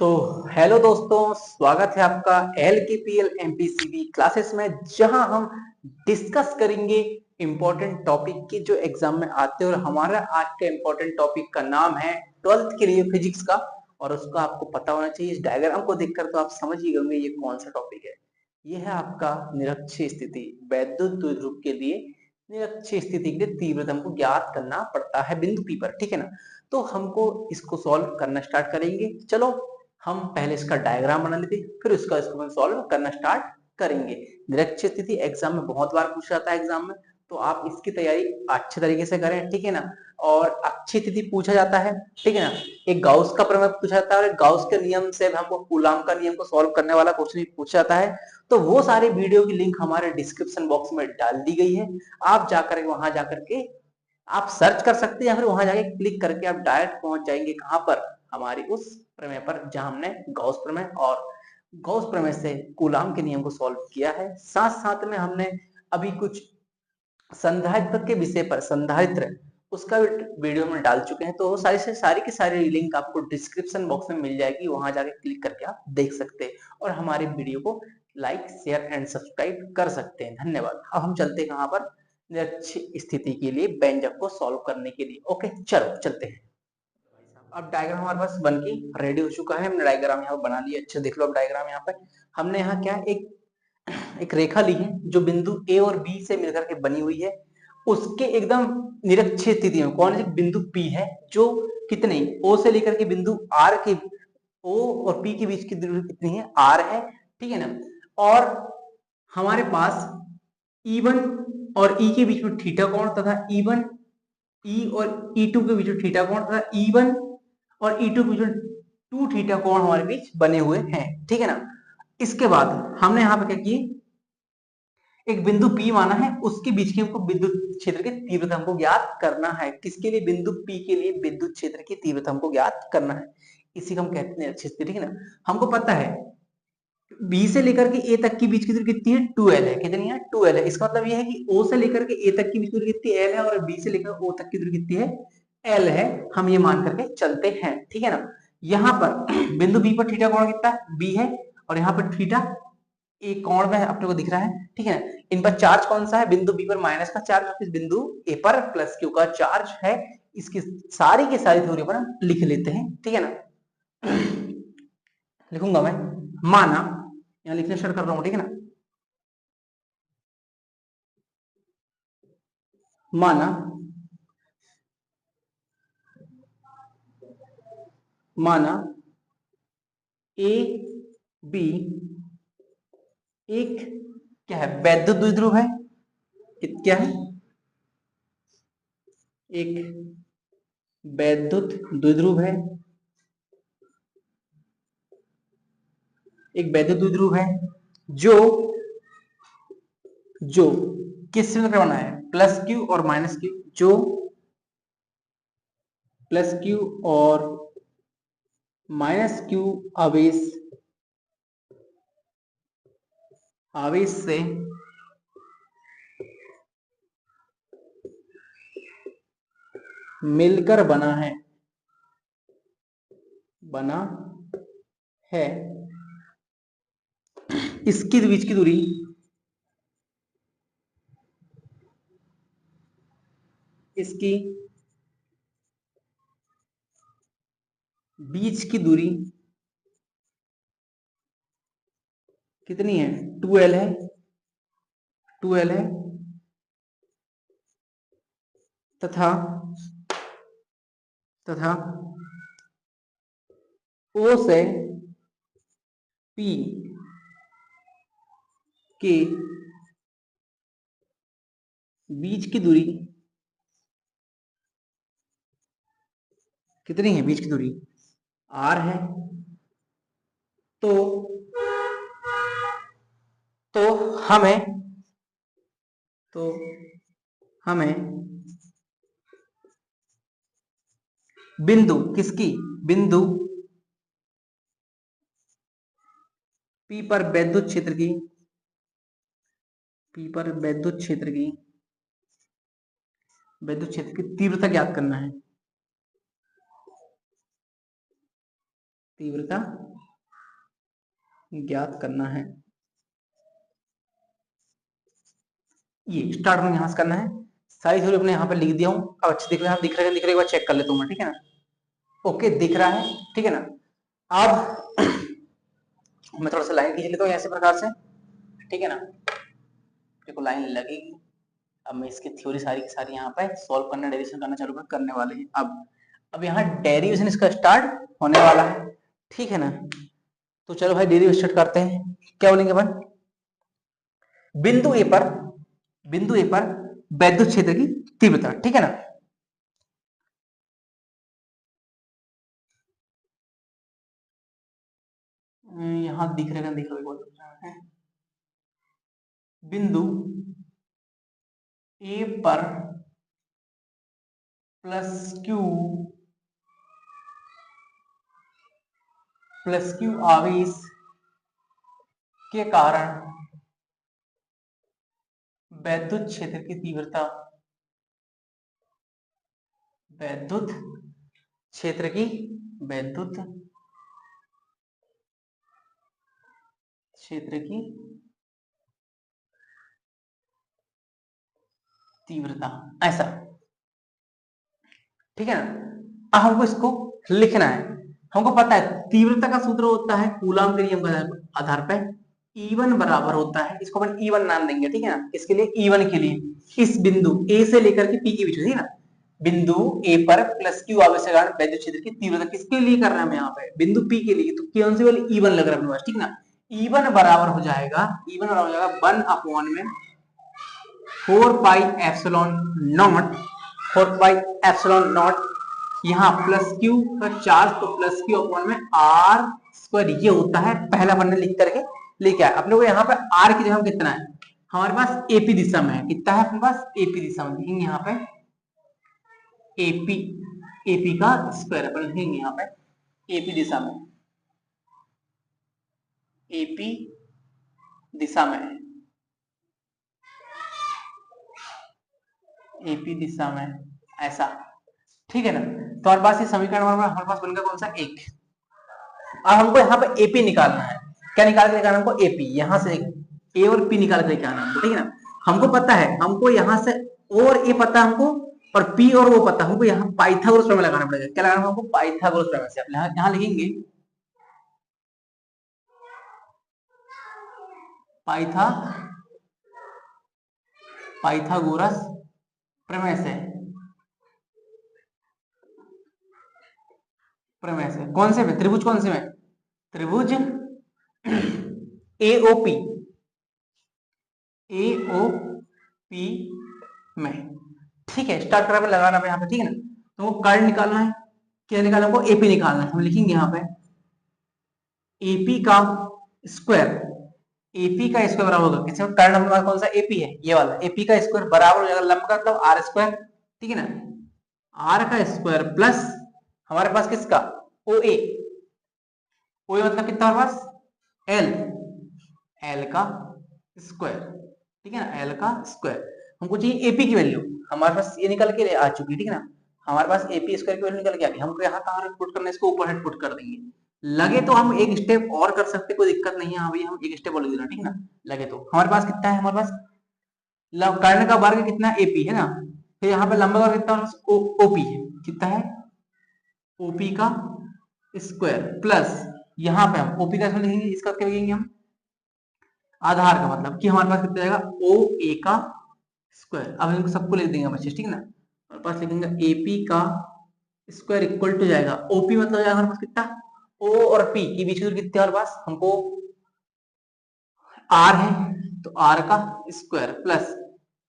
तो हेलो दोस्तों, स्वागत है आपका एल के पी एल एमपीसीबी क्लासेस में, जहां हम डिस्कस करेंगे इम्पोर्टेंट टॉपिक की जो एग्जाम में आते हैं। और हमारा आज का इम्पोर्टेंट टॉपिक का नाम है ट्वेल्थ के लिए फिजिक्स का, और उसका आपको पता होना चाहिए। इस डायग्राम को देखकर तो आप समझ ही गए ये कौन सा टॉपिक है। ये है आपका निरक्षीय स्थिति। वैद्युत द्विध्रुव के लिए निरक्षीय स्थिति के लिए तीव्रता को ज्ञात करना पड़ता है बिंदु पी पर, ठीक है ना। तो हमको इसको सॉल्व करना स्टार्ट करेंगे। चलो हम पहले इसका डायग्राम बना लेते हैं, फिर इसको हम सॉल्व करना स्टार्ट करेंगे। निरक्षीय स्थिति एग्जाम में बहुत बार पूछा जाता है एग्जाम में, तो आप इसकी तैयारी अच्छे तरीके से करें, ठीक है ना। और अच्छी स्थिति पूछा जाता है, ठीक है ना। एक गाउस का प्रमेय पूछा जाता है, और एक गाउस के नियम से हमको कूलाम का नियम को सॉल्व करने वाला क्वेश्चन भी पूछा जाता है। तो वो सारी वीडियो की लिंक हमारे डिस्क्रिप्शन बॉक्स में डाल दी गई है। आप जाकर वहां जाकर के आप सर्च कर सकते हैं, या फिर वहां जाके क्लिक करके आप डायरेक्ट पहुंच जाएंगे कहां पर, हमारी उस प्रमेय पर जहां हमने गॉस प्रमेय और गॉस प्रमेय से कूलाम के नियम को सॉल्व किया है। साथ साथ में हमने अभी कुछ संधारित्र के विषय पर, संधारित्र उसका वीडियो में डाल चुके हैं। तो वो सारी से सारी की सारी लिंक आपको डिस्क्रिप्शन बॉक्स में मिल जाएगी, वहां जाके क्लिक करके आप देख सकते हैं और हमारे वीडियो को लाइक शेयर एंड सब्सक्राइब कर सकते हैं। धन्यवाद। अब हम चलते हैं कहां पर, निरक्षीय स्थिति के लिए व्यंजक को सॉल्व करने के लिए। ओके, चलो चलते हैं। अब डायग्राम हमारे पास बन के रेडी हो चुका है। हमने डायग्राम यहाँ बना लिया। अच्छा देख लो, अब डायग्राम यहाँ पे हमने यहाँ क्या एक एक रेखा ली है जो बिंदु ए और बी से मिलकर के बनी हुई है। उसके एकदम निरक्षीय स्थिति में कौन सी बिंदु पी है, जो कितने ओ से लेकर के बिंदु आर के, ओ और पी के बीच की दूरी कितनी है, आर है, ठीक है ना। और हमारे पास E1 और ई के बीच में थीटा कोण तथा E1 ई और E2 के बीच में थीटा कोण तथा E1 और E2 के बीच में 2 थीटा कोण हमारे बीच बने हुए हैं, ठीक है ना। इसके बाद हमने यहाँ पे क्या किए, एक बिंदु P माना है, उसके बीच की हमको विद्युत क्षेत्र की तीव्रता हमको ज्ञात करना है। किसके लिए, बिंदु P के लिए विद्युत क्षेत्र की तीव्रता हमको ज्ञात करना है। इसी को हम कहते हैं अच्छी स्थिति, ठीक है ना। हमको पता है बी से लेकर के ए तक की बीच की दूरी कितनी है, 2l है। कितनी है, 2l है। इसका मतलब यह है कि ओ से लेकर के ए तक की बीच की दूरी कितनी l है, और बी से लेकर ओ तक की दूरी कितनी है, l है। हम ये मान करके चलते हैं, ठीक है ना। यहाँ पर बिंदु बी पर थीटा कोण कितना है, बी है, और यहाँ पर थीटा एक कोण में अपने को दिख रहा है, ठीक है ना। इन पर चार्ज कौन सा है, बिंदु बी पर माइनस का चार्ज, और बिंदु ए पर प्लस क्यू का चार्ज है। इसकी सारी की सारी थ्योरी पर लिख लेते हैं, ठीक है ना। लिखूंगा मैं, माना, यहाँ लिखने स्टार्ट कर रहा हूं, ठीक है ना। माना माना ए बी एक क्या है, वैद्युत द्विध्रुव है। क्या है, एक वैद्युत द्विध्रुव है। एक वैद्युत द्विध्रुव है जो जो किस चिन्ह का बना है, प्लस क्यू और माइनस क्यू, जो प्लस क्यू और माइनस क्यू आवेश आवेश से मिलकर बना है। इसकी बीच की दूरी, इसकी बीच की दूरी कितनी है, 2l है, 2l है। तथा तथा O से P के बीच की दूरी कितनी है, बीच की दूरी r है। तो तो हमें तो हमें बिंदु किसकी, बिंदु P पर वैद्युत क्षेत्र की, P पर वैद्युत क्षेत्र की तीव्रता ज्ञात करना है। तीव्रता ज्ञात करना है। ये स्टार्ट में यहां से करना है। सारी थ्योरी अपने यहाँ पे लिख दिया हूँ। अब अच्छे दिख रहा है, दिख रहा है, दिख रहा है, एक बार चेक कर लेता हूँ मैं, ठीक है ना। ओके, दिख रहा है, ठीक है ना। अब मैं थोड़ा सा लाइन खींच लेता हूँ ऐसे प्रकार से, ठीक है ना। देखो लाइन लगेगी। अब मैं इसकी थ्योरी सारी की सारी यहाँ पे सॉल्व करना, डेरिवेशन करना चालू करने वाले हैं। अब यहाँ डेरिवेशन इसका स्टार्ट होने वाला है, ठीक है ना। तो चलो भाई डेरिवेशन स्टार्ट करते हैं। क्या बोलेंगे अपन, बिंदु ए पर वैद्युत क्षेत्र की तीव्रता, ठीक है ना। यहां दिख रहा है, दिख रहा है। बिंदु ए पर प्लस क्यू आवेश के कारण वैद्युत क्षेत्र की तीव्रता, वैद्युत क्षेत्र की वैद्युत क्षेत्र की तीव्रता, ऐसा, ठीक है ना। अब हमको इसको लिखना है। हमको पता है तीव्रता का सूत्र होता है कूलम के नियम के आधार पर E1 बराबर होता है, इसको अपन E1 नाम देंगे, ठीक है ना। इसके लिए E1 के लिए इस बिंदु A से लेकर के P के बीच, ठीक है ना। बिंदु A पर प्लस क्यू आवेश के कारण वैद्युत क्षेत्र की तीव्रता किसके लिए कर रहे हैं हम यहाँ पे, बिंदु P के लिए, तो कौन सी वाली E1 लग रहा है अपने पास, ठीक ना। E1 बराबर हो जाएगा 1 अपॉन में 4 pi epsilon not, 4 pi epsilon not, यहाँ प्लस क्यू का चार्ज, तो प्लस क्यू अपॉन में आर स्क्वायर, ये होता है पहला बनने लिख करके लेके आए अपने को। यहाँ पे आर की जगह कितना है हमारे पास, एपी दिशा में है, कितना है अपने पास, एपी दिशा में लिखेंगे यहाँ पे एपी, एपी का स्क्वायर अपन लिखेंगे यहाँ पे एपी दिशा में, एपी दिशा में, एपी दिशा में, ऐसा, ठीक है ना। तो हमारे पास ये समीकरण हमारे पास बन गया कौन सा, एक। अब हमको यहाँ पे एपी निकालना है। क्या निकाल के निकालना हमको, एपी, यहाँ से ए और पी निकाल के लेके आना हमको, ठीक है ना। हमको पता है, हमको यहाँ से ओ और ए पता है हमको, और पी और वो पता है हमको। यहाँ पाइथागोरस प्रमेय लगाना पड़ेगा। क्या लगाना हमको, पाइथागोरस प्रमेय से। आप यहाँ लिखेंगे पाइथागोरस प्रमेय से, प्रमेय से कौन से में, त्रिभुज कौन से में, त्रिभुज एओपी, एओपी में, ठीक है। स्टार्ट करा पे लगाना पे यहाँ पे, ठीक है ना। तो वो कर्ण निकालना है। क्या निकालना हमको, एपी निकालना है। हम लिखेंगे यहाँ पे एपी का स्क्वायर, एपी का स्क्वायर बराबर होगा किसमें, कर्ण हमारे पास कौन सा, एपी है, ये वाला। एपी का स्क्वायर बराबर हो जाएगा लंब का मतलब आर स्क्वायर, ठीक है ना। आर का स्क्वायर प्लस हमारे पास किसका, ओ ए, ओ ए मतलब कितना हमारे पास, एल, एल का स्क्वायर, ठीक है ना, एल का स्क्वायर। हमको चाहिए एपी की वैल्यू, हमारे पास ये निकल के आ चुकी है, ठीक है ना। हमारे पास एपी स्क्वायर की वैल्यू निकल के आ गई। हमको यहाँ कहाँ पुट करना है, इसको ऊपर हेड पुट कर देंगे। लगे तो हम एक स्टेप और कर सकते, कोई दिक्कत नहीं है। हाँ भैया हम एक स्टेप और लिख देना, ठीक है ना। लगे तो हमारे पास कितना है, हमारे पास कर्ण का वर्ग कितना, एपी है ना। फिर यहाँ पे लंबा वर्ग कितना, ओपी है, कितना है, ओपी का स्क्वायर प्लस यहाँ पे हम ओपी का स्क्वायर लिखेंगे, इसका क्या लिखेंगे हम, आधार का मतलब कि हमारे पास कितना जाएगा, ओ ए का स्क्वायर। अब इनको सबको लिख देंगे बच्चे, ठीक है ना। हमारे पास लिखेंगे एपी का स्क्वायर इक्वल टू जाएगा, ओपी मतलब जाएगा हमारे पास कितना, ओ और पी के बीच में कितने हमारे पास, हमको आर है तो आर का स्क्वायर प्लस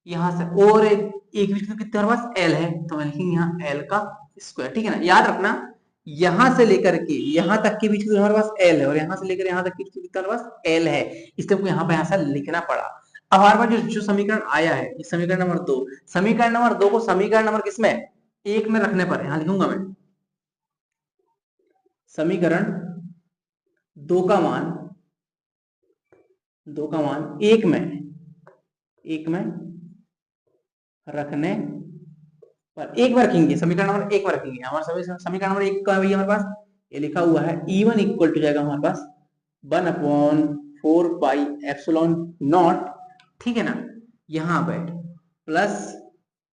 यहां से और एक बीच में कितने हमारे पास एल है, तो मैं लिखेंगे यहाँ एल का स्क्वायर, ठीक है ना। याद रखना यहां से लेकर के यहां तक के बीच में हमारे पास एल है, और यहां से लेकर यहां तक के बीच में हमारे पास एल है, इसलिए हमको यहाँ पे ऐसा लिखना पड़ा। अब हमारे पास जो समीकरण आया है, समीकरण नंबर 2, समीकरण नंबर 2 को समीकरण नंबर किसमें, 1 में रखने पर, यहां लिखूंगा मैं समीकरण 2 का मान, 2 का मान 1 में, 1 में रखने पर, एक बार रखेंगे, समीकरण नंबर 1 में रखेंगे। हमारे समीकरण नंबर 1 का है भैया हमारे पास, ये लिखा हुआ है E1 इक्वल टू जाएगा हमारे पास 1/4 पाई एप्सिलॉन नॉट, ठीक है ना, यहाँ पे प्लस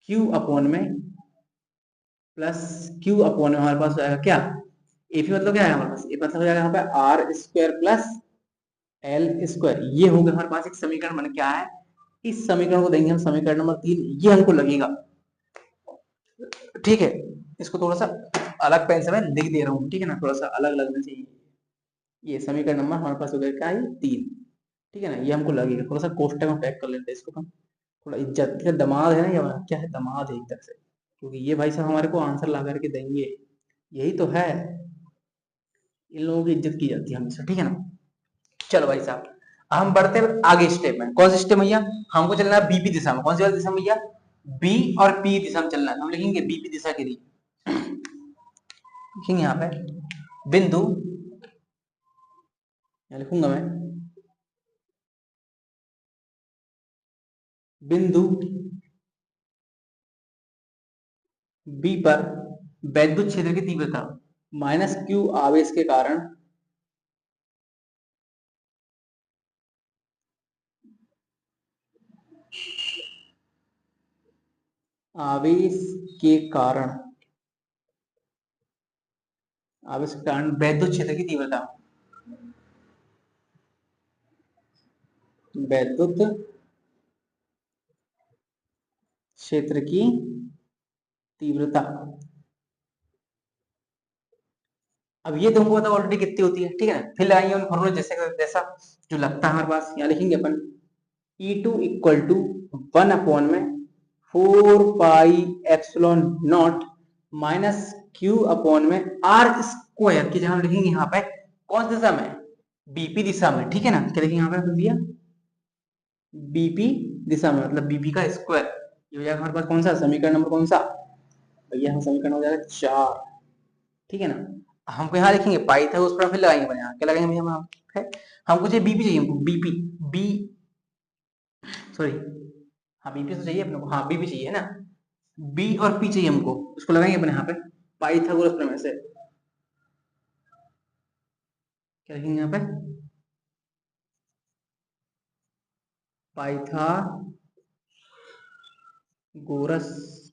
क्यू अपॉन में हमारे पास हो जाएगा क्या, एफ मतलब क्या है हमारे पास, ये मतलब हो जाएगा यहाँ पे R square plus L square. ये हो गया हमारे पास एक समीकरण बन क्या है, इस समीकरण को देंगे हम समीकरण नंबर 3, ये हमको लगेगा, ठीक है। इसको थोड़ा सा अलग पेन से मैं लिख दे रहा हूँ, ठीक है ना, थोड़ा सा अलग लगना चाहिए। ये समीकरण नंबर हमारे पास हो गया क्या है 3, ठीक है ना, ये हमको लगेगा, थोड़ा सा कोष्टक में पैक कर लेते हैं इसको हम, थोड़ा इज्जत के दामाद है ना, या क्या है दामाद है एक तरह से, क्योंकि ये भाई साहब हमारे को आंसर ला करके देंगे, यही तो है, इन लोगों की इज्जत की जाती है हमेशा, ठीक है ना। चलो भाई साहब हम बढ़ते हैं आगे स्टेप में, कौन सा स्टेप भैया, हमको चलना है बीपी दिशा में, कौन सी वाली दिशा में भैया, बी और पी दिशा में चलना है, हम लिखेंगे बीपी दिशा के लिए, लिखेंगे यहाँ पे बिंदु, लिखूंगा मैं बिंदु बी पर वैद्युत क्षेत्र की तीव्रता माइनस क्यू आवेश के कारण आवेश के कारण वैद्युत क्षेत्र की तीव्रता, वैद्युत क्षेत्र की तीव्रता, अब ये तुमको पता ऑलरेडी कितनी होती है, ठीक है ना, फिर लगाएंगे उन फॉर्मूले जैसे जैसा जो लगता है हमारे पास, यहाँ लिखेंगे अपन E2 equal to 1/4 pi epsilon not minus Q upon में आर स्क्वायर की जगह लिखेंगे यहाँ पे कौन सी दिशा में, बीपी दिशा में, ठीक है ना, क्या लिखेंगे यहाँ पे भैया, बीपी दिशा में, मतलब बीपी का स्क्वायर, ये हो जाएगा हमारे पास कौन सा समीकरण नंबर कौन सा भैया, हम समीकरण हो जाएगा 4, ठीक है ना। हमको यहाँ लिखेंगे पाई था उस पर फिर लगाएंगे अपन, यहाँ क्या लगाएंगे भैया हम, हमको चाहिए बीपी, चाहिए हमको बीपी, बी सॉरी, हाँ बीपी तो चाहिए अपने को, हाँ बीपी चाहिए ना, बी और पी चाहिए हमको, उसको लगाएंगे अपने यहाँ पे पाइथागोरस प्रमेय से, क्या लिखेंगे यहाँ पे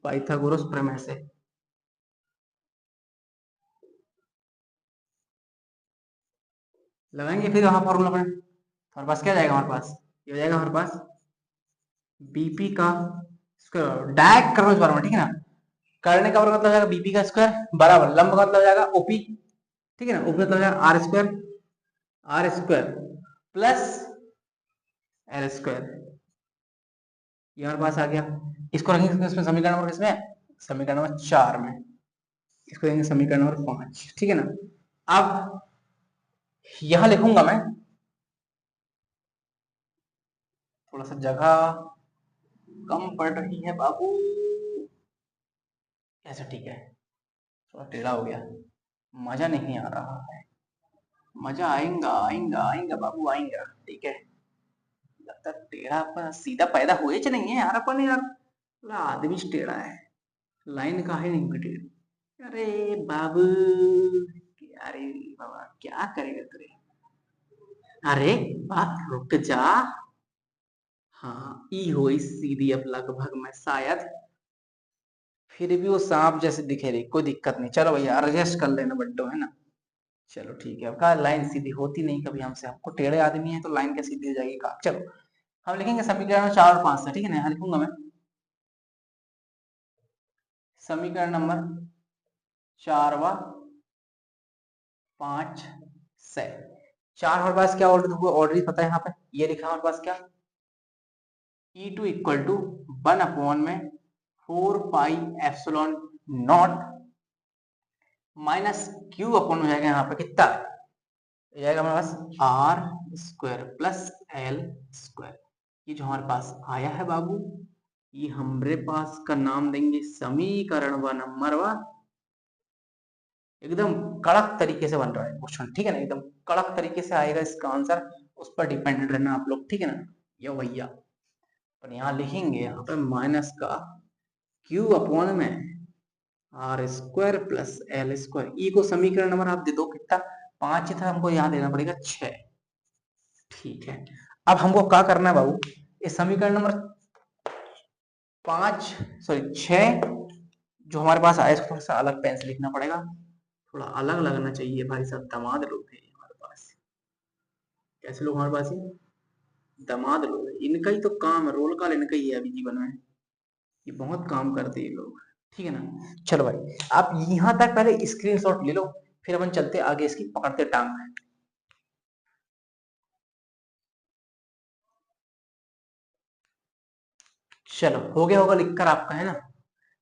पाइथागोरस प्रमेय से लगाएंगे, फिर यहाँ फॉर्मूला पर हमारे पास क्या जाएगा, हमारे पास ये हो जाएगा हमारे पास बीपी का स्क्वायर, डायरेक्ट करना इस बार में, ठीक है ना, करने का मतलब जाएगा बीपी का स्क्वायर बराबर लंब का मतलब जाएगा ओपी, ठीक है ना, ओपी मतलब जाएगा R square plus L square, ये हमारे पास आ गया, इसको रखेंगे इसमें समीकरण नंबर किसमें, समीकरण नंबर 4 में, इसको देंगे समीकरण नंबर 5, ठीक है ना। अब यहां लिखूंगा मैं, थोड़ा सा जगह कम पड़ रही है बाबू, ऐसा ठीक है, थोड़ा टेढ़ा हो गया, मजा नहीं आ रहा है, मजा आएगा आएगा आएगा बाबू आएगा, ठीक है, लगता टेढ़ा पर सीधा पैदा हुए च नहीं है यार अपन यार, आदमी टेढ़ा है, लाइन का है नहीं टेढ़ी, अरे बाबू, अरे बाबा क्या करेगा तेरे, अरे बात रुक जा, हाँ ई हुई सीधी अब लगभग में शायद, फिर भी वो सांप जैसे दिखे रही, कोई दिक्कत नहीं, चलो भैया एडजस्ट कर लेना बड्डो, है ना, चलो ठीक है, अब कहा लाइन सीधी होती नहीं कभी हमसे, हमको टेढ़े आदमी है तो लाइन क्या सीधी हो जाएगी का, चलो हम लिखेंगे समीकरण 4 और 5 से, ठीक है ना, यहाँ लिखूंगा मैं समीकरण नंबर 4 व 5 से, 4 हमारे पास क्या ऑलरेडी पता है, यहाँ पे ये लिखा हमारे पास क्या, E2 equal to 1/4 pi epsilon not minus Q upon हो जाएगा यहाँ पे कितना, हो जाएगा हमारे पास R square plus L square, ये जो हमारे पास आया है बाबू, ये हमारे पास का नाम देंगे समीकरण व नंबर व, एकदम कड़क तरीके से बन रहा है क्वेश्चन, ठीक है ना, एकदम कड़क तरीके से आएगा इसका आंसर, उस पर डिपेंडेंट रहना आप लोग, ठीक है ना, यो भैया, पर यहाँ लिखेंगे यहाँ पे माइनस का क्यू अपॉन में R square plus L square. E को समीकरण नंबर आप दे दो कितना, 5 था, हमको यहाँ देना पड़ेगा 6। ठीक है, अब हमको क्या करना है बाबू, इस समीकरण नंबर 5 सॉरी 6 जो हमारे पास आया, इसको थोड़ा सा अलग पेन से लिखना पड़ेगा, थोड़ा अलग लगना चाहिए भाई साहब, दामाद लोग हैं हमारे पास। कैसे लोग हमारे पास है, दामाद लोग हैं, इनका ही तो काम है, रोल कॉल इनका ही है अभी जीवन में, ये बहुत काम करते हैं ये लोग। ठीक है ना, चलो भाई आप यहाँ तक पहले स्क्रीनशॉट ले लो, फिर अपन चलते आगे इसकी पकड़ते टांग। चलो हो गया होगा लिखकर आपका, है ना।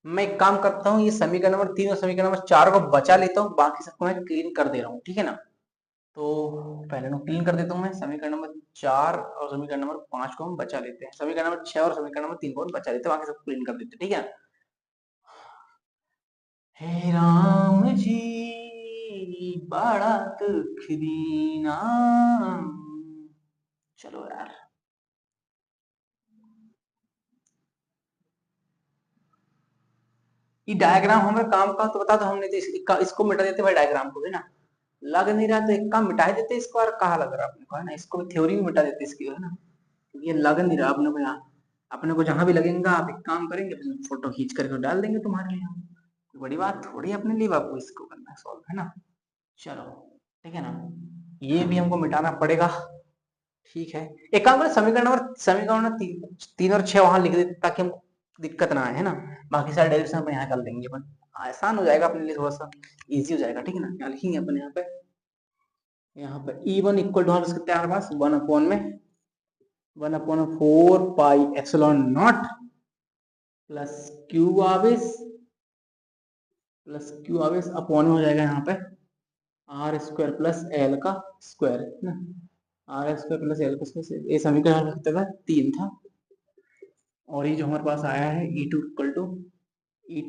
मैं एक काम करता हूँ, ये समीकरण नंबर 3 और समीकरण नंबर 4 को बचा लेता हूँ, बाकी सबको मैं क्लीन कर दे रहा हूँ, ठीक है ना। तो पहले मैं क्लीन कर देता हूँ, मैं समीकरण नंबर 4 और समीकरण नंबर 5 को हम बचा लेते हैं, समीकरण नंबर 6 और समीकरण नंबर 3 को हम बचा लेते हैं, बाकी सब क्लीन कर देते हैं, ठीक है। हे राम जी बड़ा दुख दीना, चलो यार। ये डायग्राम हमें काम का तो बता दो, हमने तो इसको मिटा देते भाई, डायग्राम को, है ना। लग नहीं रहा तो एक काम मिटा ही देते इसको, और कहा लग रहा अपने को, है ना, इसको भी थ्योरी भी मिटा देते इसकी, है ना, क्योंकि ये लग नहीं रहा अपने को यहाँ। अपने को जहां भी लगेगा आप एक काम करेंगे, फोटो खींच करके डाल देंगे तुम्हारे लिए, कोई बड़ी बात थोड़ी है अपने लिए बाबू, इसको करना सॉल्व, है ना। चलो ठीक है ना, ये भी हमको मिटाना पड़ेगा। ठीक है, एक काम करें, समीकरण नंबर 3 और 6 वहां लिख देते ताकि हमको दिक्कत ना आए, है ना। बाकी सारे डायरेक्शन अपन यहाँ कर लेंगे, अपन आसान हो जाएगा अपने लिए, थोड़ा सा इजी हो जाएगा, ठीक है ना। यहाँ लिखेंगे अपन यहाँ पे E1 इक्वल टू कितने हमारे पास 1/4 pi epsilon not plus Q आवेश अपॉन में हो जाएगा यहाँ पे आर स्क्वायर प्लस एल का स्क्वायर, है ना। आर स्क्वायर प्लस एल का स्क्वायर, ये समीकरण कितना था, 3 था। और ये जो हमारे पास आया है E2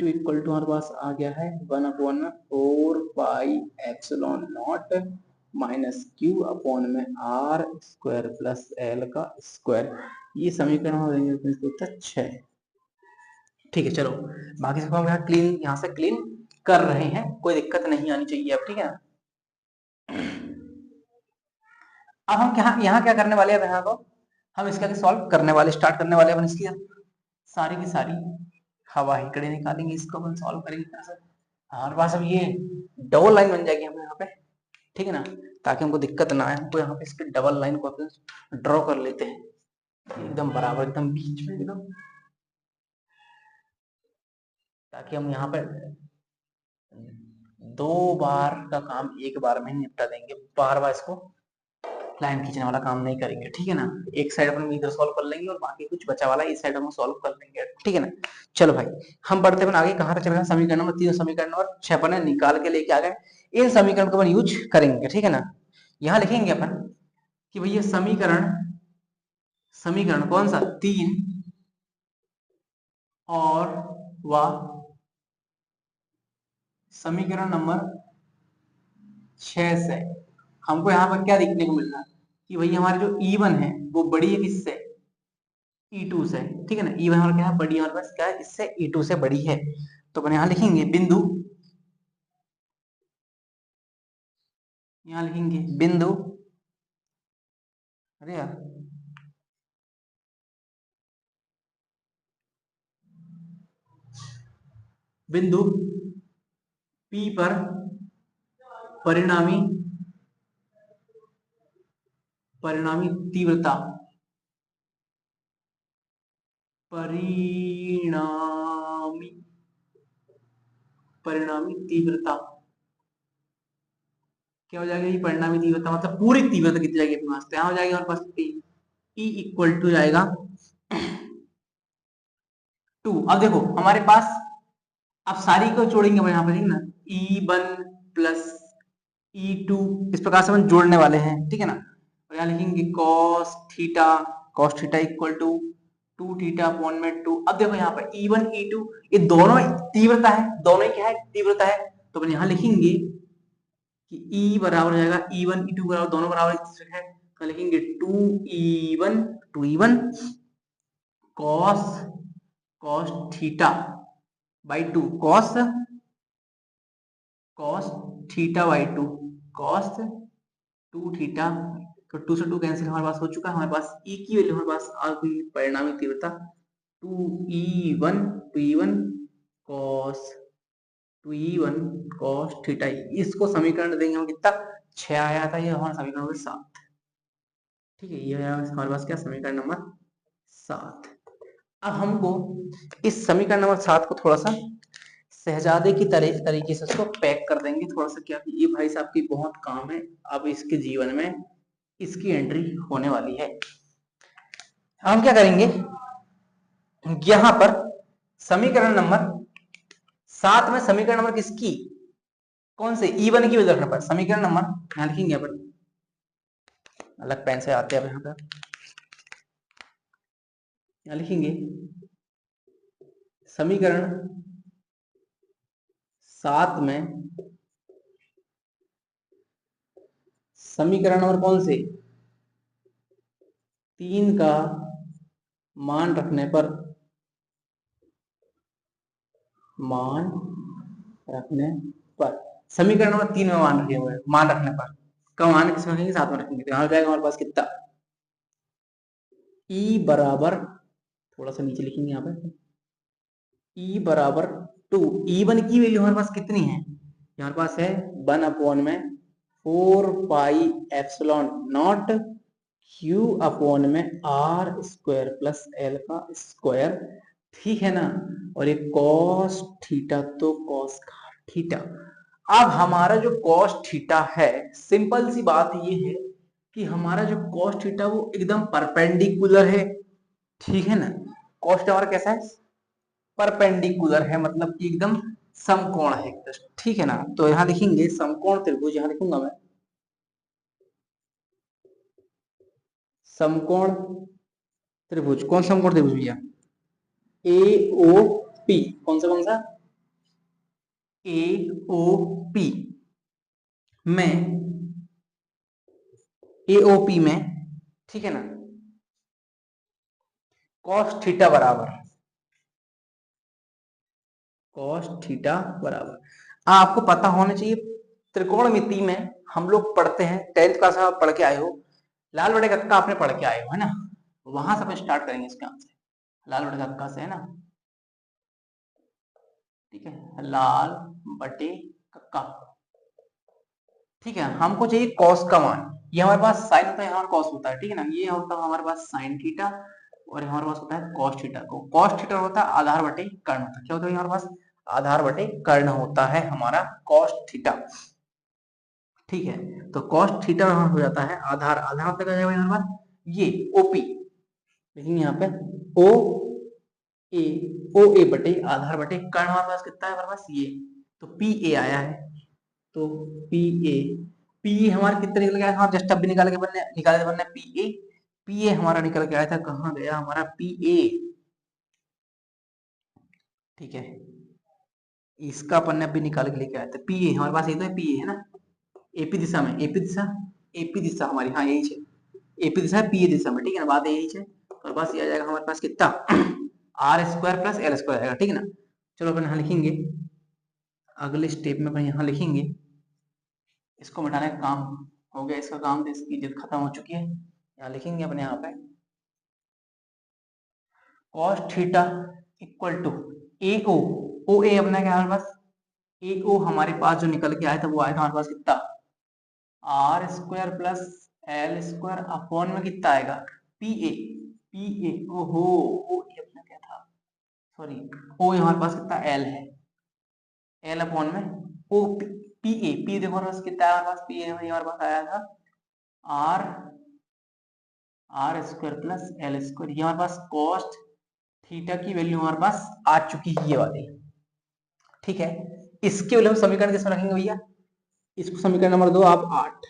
इक्वल टू हमारे पास आ गया है 1/4 pi epsilon not minus Q upon में आर स्क्वायर प्लस एल का स्क्वायर। ये समीकरण हो जाएंगे 6। ठीक है, चलो बाकी सबको हम यहाँ से क्लीन कर रहे हैं, कोई दिक्कत नहीं आनी चाहिए अब, ठीक है। अब हम यहाँ क्या करने वाले हैं, यहाँ को हम इसका सॉल्व करने वाले, स्टार्ट करने वाले हैं इसकी सारी की सारी हवा ही कड़े निकालेंगे, इसको अपन सॉल्व करेंगे। हमारे पास अब ये डबल लाइन बन जाएगी हमें यहाँ पे, ठीक है ना, ताकि हमको दिक्कत ना आए। हमको यहाँ पे इसके डबल लाइन को अपन ड्रॉ कर लेते हैं एकदम बराबर, एकदम बीच में एकदम, ताकि हम यहाँ पे 2 बार का काम एक बार में निपटा देंगे, बार बार इसको लाइन खींचने वाला काम नहीं करेंगे, ठीक है ना। एक साइड अपन इधर सॉल्व कर लेंगे और बाकी कुछ बचा वाला इस साइड हम सॉल्व कर लेंगे, ठीक है ना। चलो भाई हम बढ़ते हैं आगे, कहाँ तक चल रहे हैं, समीकरण नंबर 3 समीकरण नंबर 6 अपन निकाल के लेके आ गए, इन समीकरण को अपन यूज करेंगे, ठीक है ना। यहाँ लिखेंगे अपन कि भैया समीकरण समीकरण कौन सा, 3 और व समीकरण नंबर 6 से हमको यहाँ पर क्या देखने को मिल रहा है कि भैया हमारी जो E1 है वो बड़ी है किससे, E2 से, ठीक है ना। E1 हमारा क्या है, बड़ी, हमारे पास क्या है, इससे E2 से बड़ी है, तो अपन यहाँ लिखेंगे बिंदु, यहाँ लिखेंगे बिंदु, अरे यार बिंदु P पर परिणामी परिणामी तीव्रता परिणामी परिणामी तीव्रता क्या हो जाएगा, ये परिणामी तीव्रता मतलब पूरी तीव्रता कितनी जाएगी अपने पास, तो यहाँ हो जाएगी हमारे पास E इक्वल टू जाएगा 2। अब देखो हमारे पास, अब सारी को जोड़ेंगे यहाँ पर, ठीक ना, E1 प्लस E2 इस प्रकार से हम जोड़ने वाले हैं, ठीक है ना। और यहाँ लिखेंगे cos theta equal to 2 theta upon में 2। अब देखो यहाँ पर E1 E2 ये दोनों तीव्रता है, दोनों ही क्या है, तीव्रता है, तो अपन यहाँ लिखेंगे कि E बराबर हो जाएगा E1 E2 बराबर, दोनों बराबर है, तो लिखेंगे 2E1 cos theta by 2 cos cos theta by 2, cos 2 theta, तो 2 से 2 कैंसिल हमारे पास हो चुका है। हमारे पास ई की वैल्यू हमारे पास आ गई, परिणामी तीव्रता 2e1 cos 2e1 cos theta. इसको समीकरण देंगे हम कितना, 6 आया था, ये हमारा समीकरण नंबर 7। ठीक है, ये आया हमारे पास क्या, समीकरण नंबर 7। अब हमको इस समीकरण नंबर 7 को थोड़ा सा शहजादे की तरीके से उसको पैक कर देंगे थोड़ा सा, क्या ये भाई साहब की बहुत काम है, अब इसके जीवन में इसकी एंट्री होने वाली है। हम क्या करेंगे, यहां पर समीकरण नंबर 7 में समीकरण नंबर किसकी, कौन से, E1 की वजह रखने पर समीकरण नंबर यहां लिखेंगे, अपन अलग पेन से आते हैं, अब यहाँ पे यहां लिखेंगे समीकरण 7 में समीकरण नंबर कौन से, 3 का मान रखने पर, मान रखने पर, समीकरण नंबर 3 में मान रखे हुए, मान रखने पर कब मान किसमें रखेंगे, 7 में रखेंगे, तो यहां जाएगा हमारे पास कितना, E बराबर, थोड़ा सा नीचे लिखेंगे यहाँ पे, E बराबर 2, E1 की वैल्यू हमारे पास कितनी है, हमारे पास है 1 में 4 pi epsilon not Q upon में R स्क्वायर प्लस L का स्क्वायर, ठीक है ना, और ये कॉस थीटा तो कॉस थीटा। अब हमारा जो कॉस थीटा है, सिंपल सी बात ये है कि हमारा जो कॉस थीटा वो एकदम परपेंडिकुलर है, ठीक है ना, कॉस थीटा हमारा कैसा है, परपेंडिकुलर है, मतलब कि एकदम समकोण है, ठीक है ना। तो यहां लिखेंगे समकोण त्रिभुज, यहां लिखूंगा मैं समकोण त्रिभुज, कौन समकोण त्रिभुज भैया, AOP, कौन सा AOP में, AOP में, ठीक है ना, cos थीटा बराबर, cos थीटा बराबर, आपको पता होना चाहिए त्रिकोणमिति में हम लोग पढ़ते हैं, 10th क्लास में आप पढ़ के आए हो, लाल बटे कक्का आपने पढ़ के आए हो, है ना, वहां से अपन स्टार्ट करेंगे इसके आंसर, लाल बटे कक्का से, है ना, ठीक है, लाल बटे कक्का, ठीक है। हमको चाहिए कॉस का मान, ये हमारे पास साइन होता है, हमारा कॉस होता है, ठीक है ना, ये होता है हमारे पास साइन थीटा, और हमारे पास होता है कॉस थीटा, को कॉस थीटा होता है आधार बटे कर्ण होता है, क्या होता है हमारे पास, आधार बटे कर्ण होता है हमारा कॉस थीटा, ठीक है। तो कॉस थीटा हो जाता है आधार, आधार मतलब क्या है हमारे पास, ये ओपी, लेकिन यहाँ पे ओ ए, ओ ए बटे आधार बटे कर्ण, हमारे पास कितना है हमारे पास ये, तो पी ए आया है, तो पी ए, पी ए हमारा कितना निकल गया, हाँ जस्ट अब भी निकाले बनने पी ए, पी ए हमारा निकल के आया था, कहाँ गया हमारा पी ए, ठीक है, इसका अपन ने अभी निकाल के लेके आया था, पी ए हमारे पास ये तो है, पी ए है ना, एपी दिशा में, एपी दिशा हमारी, हाँ यही है, एपी दिशा है, पी ए दिशा में, ठीक है ना, बात यही है, और बस ये आ जाएगा हमारे पास कितना, R square plus L square आएगा, ठीक है ना। चलो अपन यहाँ लिखेंगे, अगले स्टेप में अपन यहाँ लिखेंगे, इसको मिटाने का काम हो गया, इसका काम तो इसकी जिद खत्म हो चुकी है, यहाँ लिखेंगे अपने यहाँ पे cos थीटा इक्वल टू ए ओ, ओ ए अपना क्या हमारे पास, ए ओ हमारे पास जो निकल के आया था वो आया था हमारे पास कितना, R square plus L square upon में कितना आएगा, पी ए, ओहो, ओ ए अपना क्या था, सॉरी, ओ हमारे पास कितना एल है, एल अपॉन में ओ पी ए, पी देखो हमारे पास कितना है, हमारे पास पी ए हमारे पास आया था R, R square plus L square, ये हमारे पास कॉस्ट थीटा की वैल्यू हमारे पास आ चुकी है ये वाली, ठीक है। इसके वैल्यू हम समीकरण किसमें रखेंगे भैया, इसको समीकरण नंबर 2 आप 8,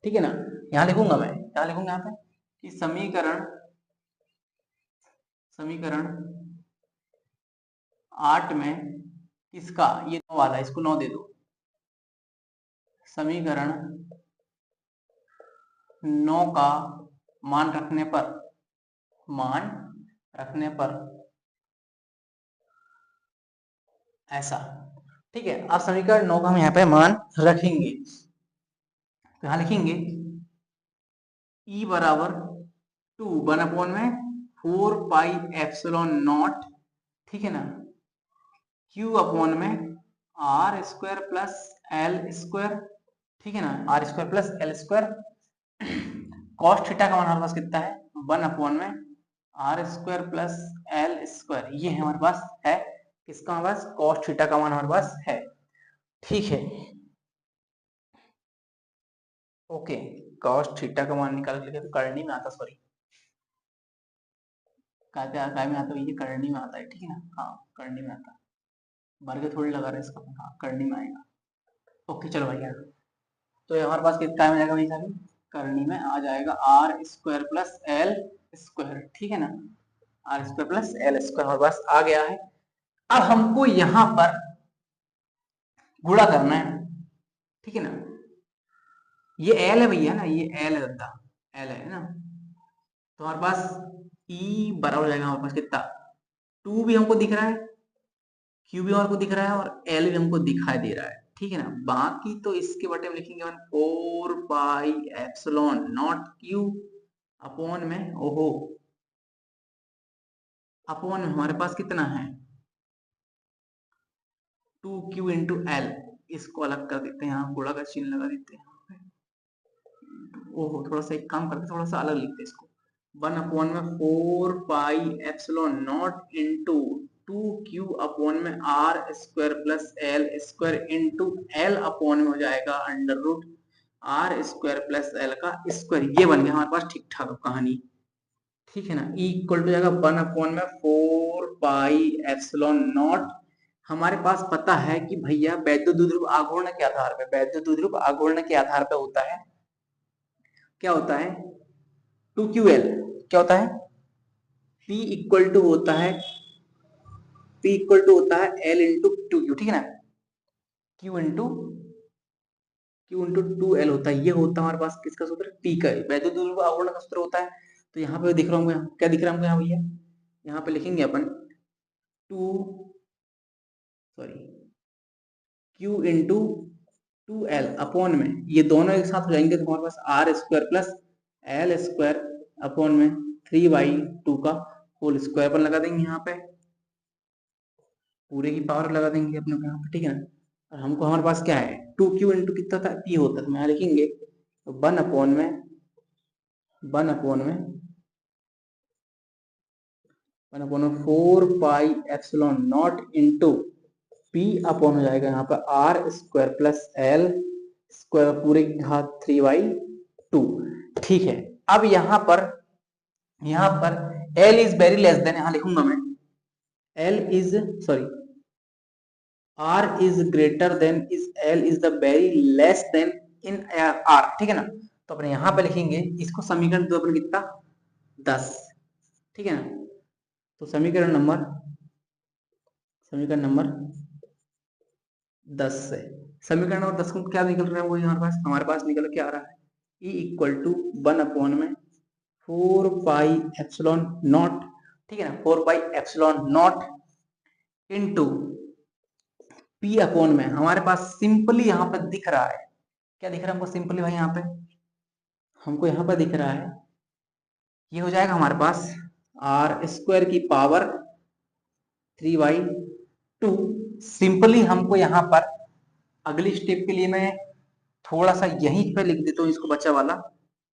ठीक है ना, यहां लिखूंगा मैं, यहां लिखूंगा यहाँ पे कि समीकरण, समीकरण 8 में किसका, ये 9 वाला, इसको 9 दे दो, समीकरण 9 का मान रखने पर, मान रखने पर ऐसा ठीक है, अब समीकरण 9 का हम यहाँ पे मान रखेंगे, तो यहाँ लिखेंगे E बराबर 1/, में 4 पाई एप्सिलॉन नॉट, ठीक है ना, Q अपॉन में R square plus L square, ठीक है ना, R square plus L square. Cos theta का मान हमारे पास कितना है, 1/, में R square plus L square, ये हमारे पास है, किसका हमारे पास, कॉस थीटा का मान हमारे पास है, ठीक है। ओके, कॉस थीटा का मान निकाल के लिखे तो करनी में आता, सॉरी काय में आता है, ये करनी में आता है, ठीक है ना, हाँ करनी में आता है, वर्ग थोड़ी लगा रहे इसका, हाँ करनी में आएगा। ओके चलो भैया, तो हमारे पास कितना में जाएगा भैया, करनी में आ जाएगा R square plus L square, ठीक है ना, R square plus L square हमारे पास आ गया है। अब हमको यहाँ पर गुणा करना है, ठीक है ना, ये एल है भैया ना, ये एल है दादा, एल है ना, तो हमारे पास ई बराबर हो जाएगा हमारे पास कितना, 2 भी हमको दिख रहा है, क्यू भी हमको दिख रहा है, और एल भी हमको दिखाई दे रहा है, ठीक है ना। बाकी तो इसके बटे में लिखेंगे 4 pi epsilon not Q upon में, ओहो, अपॉन में हमारे पास कितना है 2Q इंटू एल, इसको अलग कर देते हैं, यहाँ गुणा का चिन्ह लगा देते हैं, ओहो थोड़ा सा एक काम करते, थोड़ा सा अलग लिखते हैं इसको, 1/, में 4 pi epsilon not into 2Q upon में R square plus L square into L upon में हो जाएगा under root R square plus L का स्क्वायर, ये बन गया हमारे पास ठीक ठाक कहानी, ठीक है ना। E इक्वल टू जाएगा 1/, में 4 पाई एप्सिलॉन नॉट, हमारे पास पता है कि भैया वैद्युत द्विध्रुव आघूर्ण के आधार पे, वैद्युत द्विध्रुव आघूर्ण के आधार पे होता है, क्या होता है 2QL, क्या होता है P इक्वल टू होता है, P इक्वल टू होता है L इंटू 2Q, ठीक है ना, Q इंटू 2L होता है, ये होता है हमारे पास किसका सूत्र, P का, वैद्युत द्विध्रुव आघूर्ण का सूत्र होता है। तो यहाँ पे दिख रहा हूँ, क्या दिख रहा है हमको यहाँ भैया, यहाँ पे लिखेंगे अपन 2 sorry Q into 2L upon में, ये दोनों एक साथ हो जाएंगे तो हमारे पास R square plus L square upon में 3/2 का होल स्क्वायर पर लगा देंगे, यहाँ पे पूरे की पावर लगा देंगे अपने को यहाँ पे, ठीक है ना। और हमको हमारे पास क्या है 2Q इंटू कितना था, P होता है, तो यहाँ लिखेंगे 1/, में 4 pi epsilon not into P upon हो जाएगा यहाँ पर R square plus L square पूरे की घात 3/2, ठीक है। अब यहाँ पर L is very less than, यहाँ लिखूंगा मैं L is sorry R is greater than is L is the very less then in R, ठीक है ना। तो अपने यहाँ पे लिखेंगे इसको, समीकरण दो अपने कितना 10, ठीक है ना। तो समीकरण नंबर 10 से समीकरण नंबर 10 को क्या निकल रहा है, वो हमारे पास निकल के आ रहा है E इक्वल टू 1/, में 4 पाई एप्सिलॉन नॉट, ठीक है ना, 4 pi epsilon not into P upon में हमारे पास सिंपली यहाँ पे दिख रहा है, क्या दिख रहा है हमको सिंपली भाई, यहाँ पे हमको यहाँ पे दिख रहा है, ये हो जाएगा हमारे पास आर स्क्वायर की पावर 3/2। सिंपली हमको यहाँ पर अगली स्टेप के लिए मैं थोड़ा सा यहीं पे लिख देता हूँ इसको, बचा वाला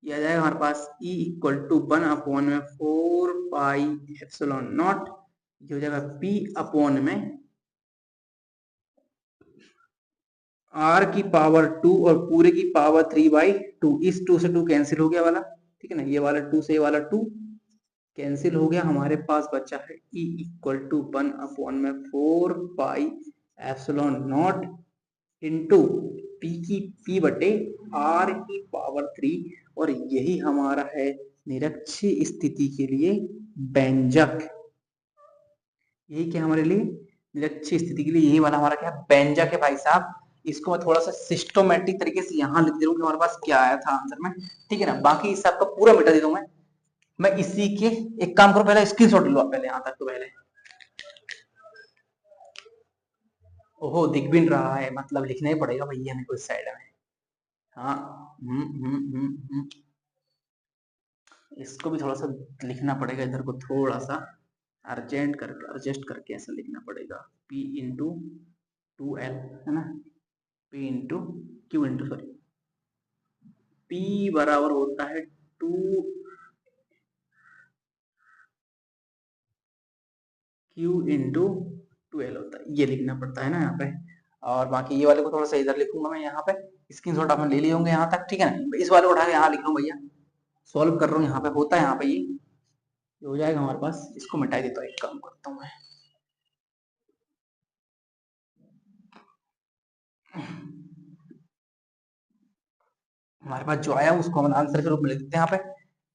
ये आ जाएगा हमारे पास E इक्वल टू 1/, में 4 पाई एप्सिलॉन नॉट, ये हो जाएगा P अपॉन में R की पावर 2 और पूरे की पावर 3/2, इस 2 से 2 कैंसिल हो गया वाला, ठीक है ना, ये वाला 2 से ये वाला 2 कैंसिल हो गया, हमारे पास बचा है E इक्वल टू 1/, में 4 pi epsilon not into P की P बटे R की पावर 3, और यही हमारा है निरक्षीय स्थिति के लिए व्यंजक, यही क्या हमारे लिए निरक्षीय स्थिति के लिए यही वाला हमारा क्या व्यंजक है भाई साहब। इसको मैं थोड़ा सा सिस्टोमेटिक तरीके से यहाँ लिख दे रहा हूँ कि हमारे पास क्या आया था आंसर में, ठीक है ना। बाकी इस सबका पूरा मिटा दे दूँ मैं इसी के, एक काम करो पहले स्क्रीनशॉट लो आप पहले यहाँ तक, तो पहले ओहो दिख भी नहीं रहा है, मतलब लिखना ही पड़ेगा भैया मेरे को इस साइड में। हाँ। इसको भी थोड़ा सा लिखना पड़ेगा, इधर को थोड़ा सा अर्जेंट करके एडजस्ट करके ऐसा लिखना पड़ेगा। P इंटू 2L है ना, P into Q into sorry P बराबर होता है 2Q इंटू 2L होता है, ये लिखना पड़ता है ना यहाँ पे। और बाकी ये वाले को थोड़ा सा इधर लिखूंगा मैं यहाँ पे, स्क्रीनशॉट आपने ले लिए होंगे यहाँ तक, ठीक है ना। इस वाले को उठा के यहाँ लिख रहा हूँ भैया, सॉल्व कर रहा हूँ यहाँ पे, होता है यहाँ पे ये हो जाएगा हमारे पास। इसको मिटा देता हूँ, एक काम करता हूँ मैं, हमारे पास जो आया उसको हम आंसर के रूप में लिख देते हैं यहाँ पे।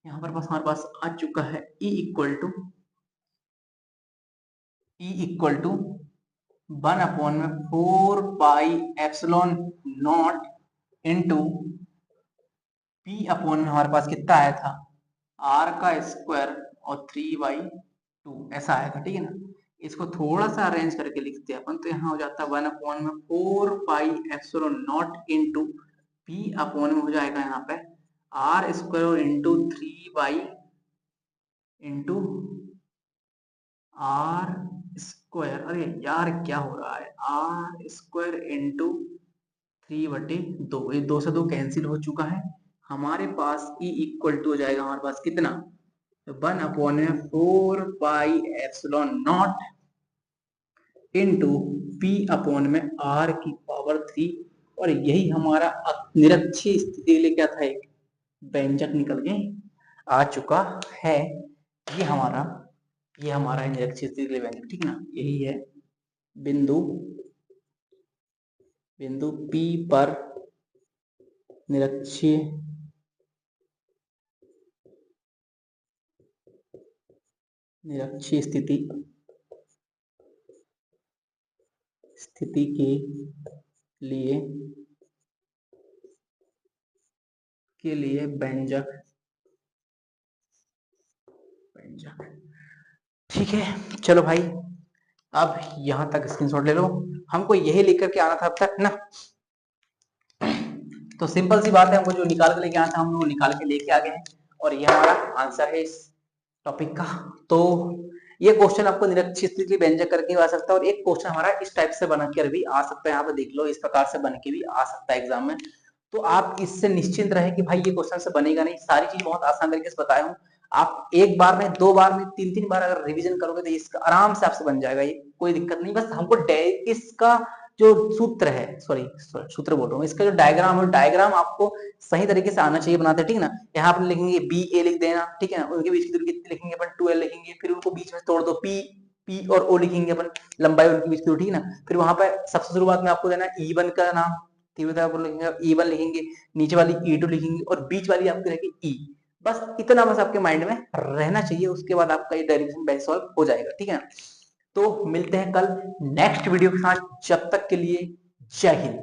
यहाँ पर पास हमारे पास आ चुका है E equal to 1/4 pi epsilon not into P upon में हमारे पास कितना आया था, R का स्क्वायर और 3/2 ऐसा आया था, ठीक है ना। इसको थोड़ा सा अरेंज करके लिखते हैं अपन, तो यहाँ हो जाता है 1/4 pi epsilon not into P upon में हो जाएगा यहाँ पे R square into 3 into R square, अरे यार क्या हो रहा है, R स्क्वायर इंटू 3/2, ये 2 से 2 कैंसिल हो चुका है। हमारे पास E इक्वल टू हो जाएगा हमारे पास कितना, 1/4 pi epsilon not into P upon में R की पावर 3, और यही हमारा निरक्षीय स्थिति के लिए क्या था, एक व्यंजक निकल के आ चुका है। ये हमारा निरक्षीय स्थिति के लिए व्यंजक, ठीक ना, यही है बिंदु P पर निरक्षीय स्थिति के लिए व्यंजक, ठीक है। चलो भाई अब यहां तक स्क्रीनशॉट ले लो, हमको यही लिख करके आना था अब तक ना। तो सिंपल सी बात है, हमको जो निकाल के लेके आना था हम वो निकाल के लेके आ गए हैं, और ये हमारा आंसर है इस टॉपिक का। तो ये क्वेश्चन आपको निरक्षीय स्थिति के लिए व्यंजक करके आ सकता है, और एक क्वेश्चन हमारा इस टाइप से बना कर भी आ सकता है, यहाँ पे देख लो इस प्रकार से बन के भी आ सकता है एग्जाम में। तो आप इससे निश्चिंत रहे कि भाई ये क्वेश्चन से बनेगा नहीं, सारी चीज बहुत आसान तरीके से बताया हूँ। आप एक बार में, दो बार में, तीन तीन बार अगर रिवीजन करोगे तो इसका आराम से आपसे बन जाएगा, ये कोई दिक्कत नहीं। बस हमको इसका जो सूत्र है, सॉरी सूत्र बोल रहा हूँ, इसका जो डायग्राम है, डायग्राम आपको सही तरीके से आना चाहिए बनाते, ठीक है ना। यहाँ पर लिखेंगे बी ए लिख देना, ठीक है ना, उनके बीच की दूरी कितनी लिखेंगे अपन, 2L लिखेंगे, फिर उनको बीच में तोड़ दो, पी और ओ लिखेंगे अपन, लंबाई उनकी बीच की दूरी, ठीक है ना। फिर वहां पर सबसे शुरुआत में आपको देना E1 का नाम, तीव्रता को लिखेंगे E1 लिखेंगे, नीचे वाली E2 लिखेंगे, और बीच वाली आपकी रहेगी E। बस इतना बस आपके माइंड में रहना चाहिए, उसके बाद आपका ये डेरिवेशन बैच सॉल्व हो जाएगा, ठीक है ना। तो मिलते हैं कल नेक्स्ट वीडियो के साथ, जब तक के लिए जय हिंद।